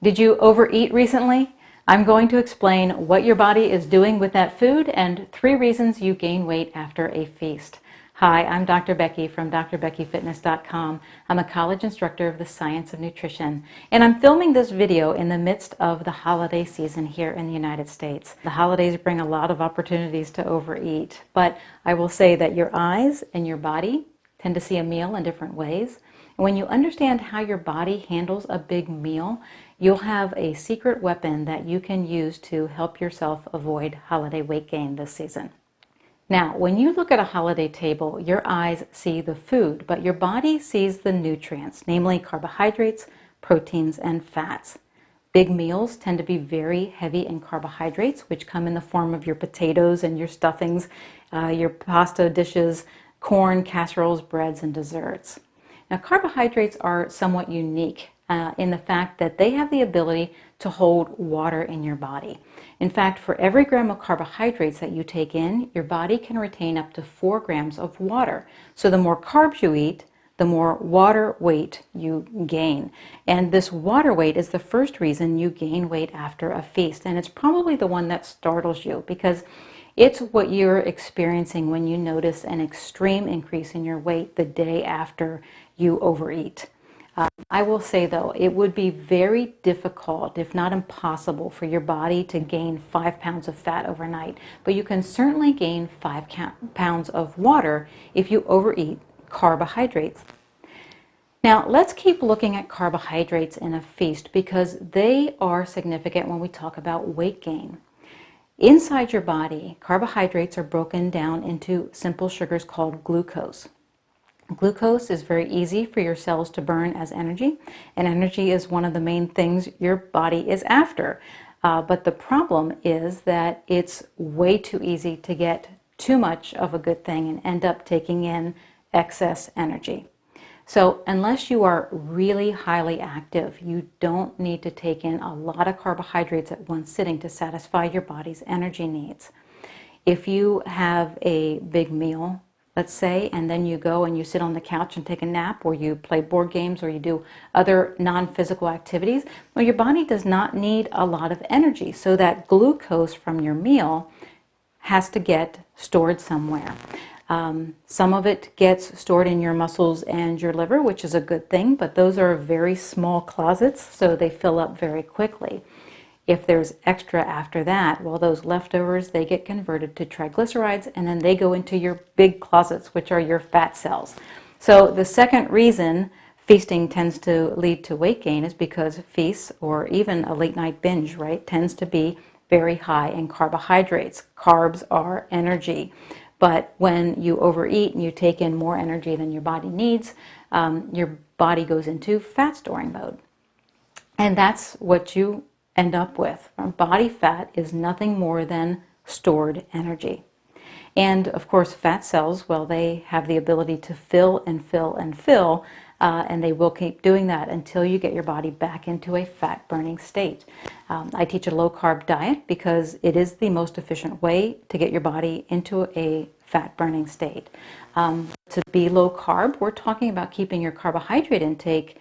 Did you overeat recently? I'm going to explain what your body is doing with that food and 3 reasons you gain weight after a feast. Hi, I'm Dr. Becky from drbeckyfitness.com. I'm a college instructor of the science of nutrition, and I'm filming this video in the midst of the holiday season here in the United States. The holidays bring a lot of opportunities to overeat, but I will say that your eyes and your body tend to see a meal in different ways. And when you understand how your body handles a big meal, you'll have a secret weapon that you can use to help yourself avoid holiday weight gain this season. Now, when you look at a holiday table, your eyes see the food, but your body sees the nutrients, namely carbohydrates, proteins, and fats. Big meals tend to be very heavy in carbohydrates, which come in the form of your potatoes and your stuffings, your pasta dishes, corn, casseroles, breads, and desserts. Now, carbohydrates are somewhat unique in the fact that they have the ability to hold water in your body. In fact, for every gram of carbohydrates that you take in, your body can retain up to 4 grams of water. So the more carbs you eat, the more water weight you gain. And this water weight is the first reason you gain weight after a feast. And it's probably the one that startles you because it's what you're experiencing when you notice an extreme increase in your weight the day after you overeat. I will say though, it would be very difficult, if not impossible, for your body to gain 5 pounds of fat overnight, but you can certainly gain 5 pounds of water if you overeat carbohydrates. Now, let's keep looking at carbohydrates in a feast because they are significant when we talk about weight gain. Inside your body, carbohydrates are broken down into simple sugars called glucose. Glucose is very easy for your cells to burn as energy, and energy is one of the main things your body is after. But the problem is that it's way too easy to get too much of a good thing and end up taking in excess energy. So unless you are really highly active, you don't need to take in a lot of carbohydrates at one sitting to satisfy your body's energy needs. If you have a big meal, let's say, and then you go and you sit on the couch and take a nap, or you play board games, or you do other non-physical activities, well, your body does not need a lot of energy. So that glucose from your meal has to get stored somewhere. Some of it gets stored in your muscles and your liver, which is a good thing, but those are very small closets, so they fill up very quickly. If there's extra after that, well, those leftovers, they get converted to triglycerides, and then they go into your big closets, which are your fat cells. So the second reason feasting tends to lead to weight gain is because feasts, or even a late night binge, right, tends to be very high in carbohydrates. Carbs are energy. But when you overeat and you take in more energy than your body needs, your body goes into fat storing mode. And that's what you end up with. Body fat is nothing more than stored energy. And of course, fat cells, well, they have the ability to fill and fill and fill, and they will keep doing that until you get your body back into a fat burning state. I teach a low carb diet because it is the most efficient way to get your body into a fat burning state. To be low carb, we're talking about keeping your carbohydrate intake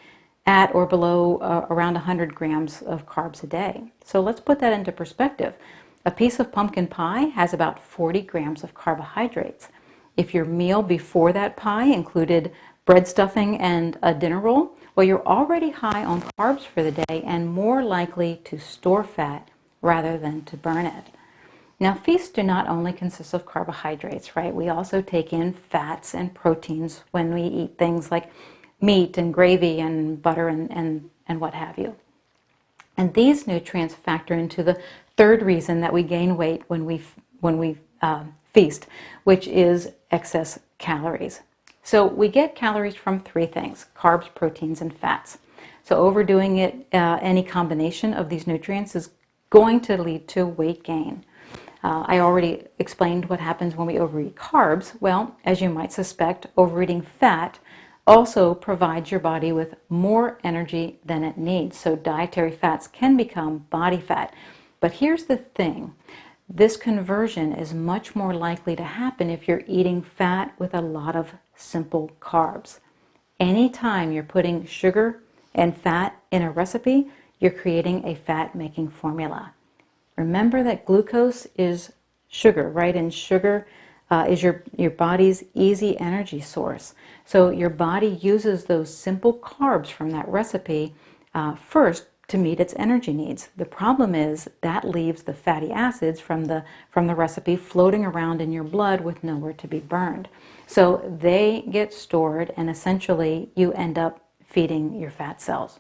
at or below around 100 grams of carbs a day. So let's put that into perspective. A piece of pumpkin pie has about 40 grams of carbohydrates. If your meal before that pie included bread stuffing and a dinner roll, well, you're already high on carbs for the day and more likely to store fat rather than to burn it. Now, feasts do not only consist of carbohydrates, right? We also take in fats and proteins when we eat things like meat and gravy and butter and what have you. And these nutrients factor into the third reason that we gain weight when we feast, which is excess calories. So we get calories from 3 things: carbs, proteins, and fats. So overdoing it, any combination of these nutrients is going to lead to weight gain. I already explained what happens when we overeat carbs. Well, as you might suspect, overeating fat also provides your body with more energy than it needs. So dietary fats can become body fat. But here's the thing. This conversion is much more likely to happen if you're eating fat with a lot of simple carbs. Anytime you're putting sugar and fat in a recipe, you're creating a fat-making formula. Remember that glucose is sugar, right? And sugar is your body's easy energy source. So your body uses those simple carbs from that recipe first to meet its energy needs. The problem is that leaves the fatty acids from the recipe floating around in your blood with nowhere to be burned. So they get stored, and essentially you end up feeding your fat cells.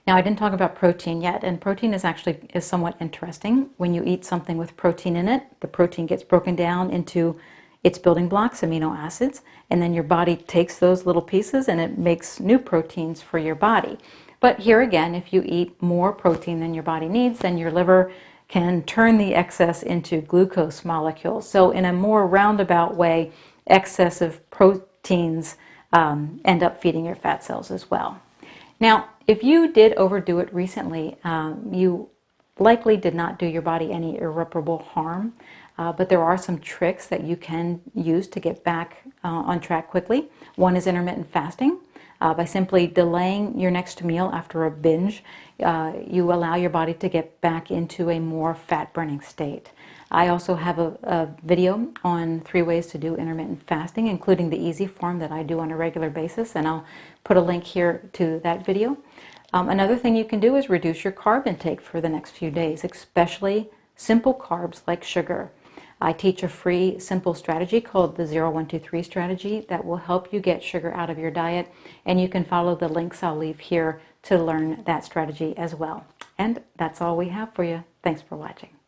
Now, I didn't talk about protein yet, and protein is somewhat interesting. When you eat something with protein in it, the protein gets broken down into its building blocks, amino acids, and then your body takes those little pieces and it makes new proteins for your body. But here again, if you eat more protein than your body needs, then your liver can turn the excess into glucose molecules. So in a more roundabout way, excessive proteins end up feeding your fat cells as well. Now, if you did overdo it recently, you likely did not do your body any irreparable harm, but there are some tricks that you can use to get back on track quickly. One is intermittent fasting. By simply delaying your next meal after a binge, you allow your body to get back into a more fat-burning state. I also have a video on 3 ways to do intermittent fasting, including the easy form that I do on a regular basis, and I'll put a link here to that video. Another thing you can do is reduce your carb intake for the next few days, especially simple carbs like sugar. I teach a free, simple strategy called the 0-1-2-3 strategy that will help you get sugar out of your diet, and you can follow the links I'll leave here to learn that strategy as well. And that's all we have for you. Thanks for watching.